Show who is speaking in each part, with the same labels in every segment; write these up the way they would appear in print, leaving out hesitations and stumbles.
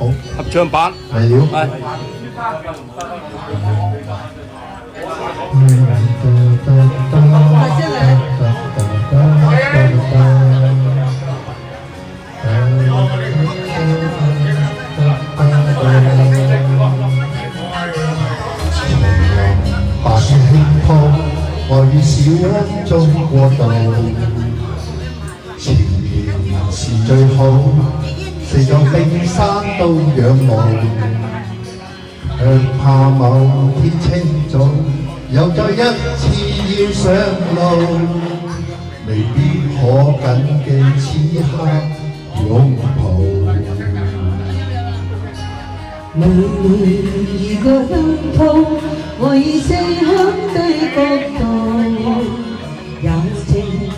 Speaker 1: 好，
Speaker 2: 合唱版
Speaker 1: 嚟了。
Speaker 2: 係。
Speaker 3: 快先嚟。
Speaker 1: 白雪輕鋪，愛與小溫中過渡。前面是最好，四座冰山都仰慕。向怕某天清早，又再一次要上路，未必可緊記此刻擁抱。
Speaker 3: 每一個擁抱，我以四向的角度，柔情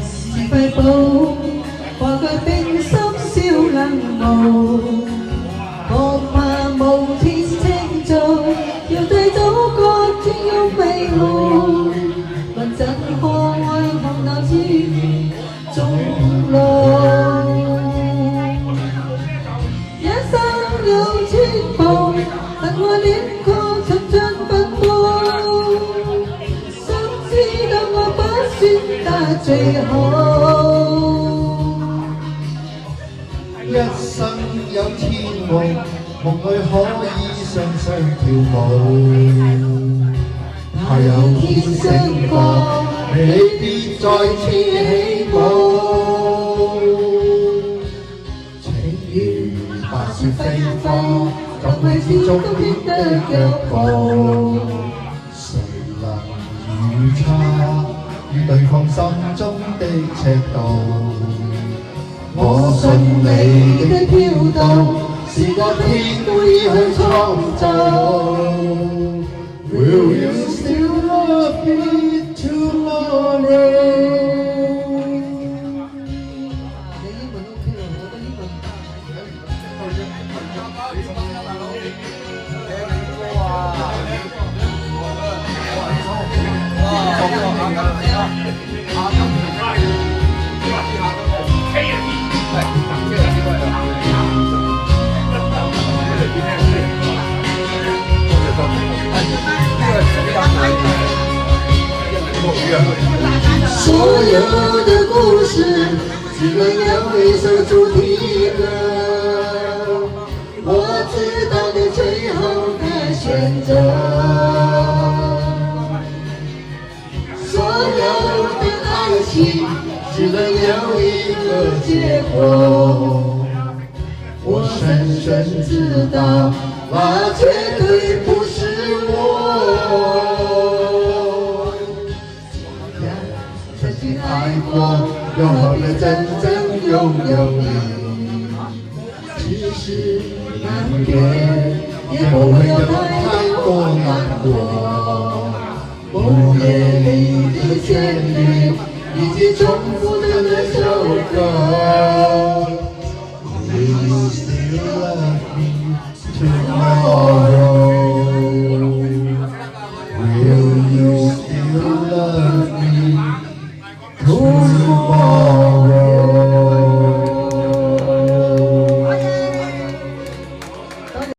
Speaker 3: 是瑰寶，化解冰心燒冷霧。我怕無天清早，要帶走各天有美路，問怎可愛紅鬧之中路。一生有千步，但我戀過曾盡奔波，想知道我不算得最好。
Speaker 1: 一生有天夢，夢裏可以雙雙跳舞。怕有天星過，未必再次起舞。情如白雪飛花，怎會是終點的腳步？誰能預測與對方心中的尺度？我信你的飄動，是個天故意去創造。Will you still love me tomorrow？
Speaker 3: 你英文 OK 喎，我覺得英文所有的故事只能有一首主題歌，我知道你最後的選擇。所有的愛情只能有一個結果，我深深知道那絕對不是我。曾經愛過，又何必真正擁有你？只是難免，也不會有太多難過。午夜裡的旋律，以及重複的那首歌。Will you still love me tomorrow？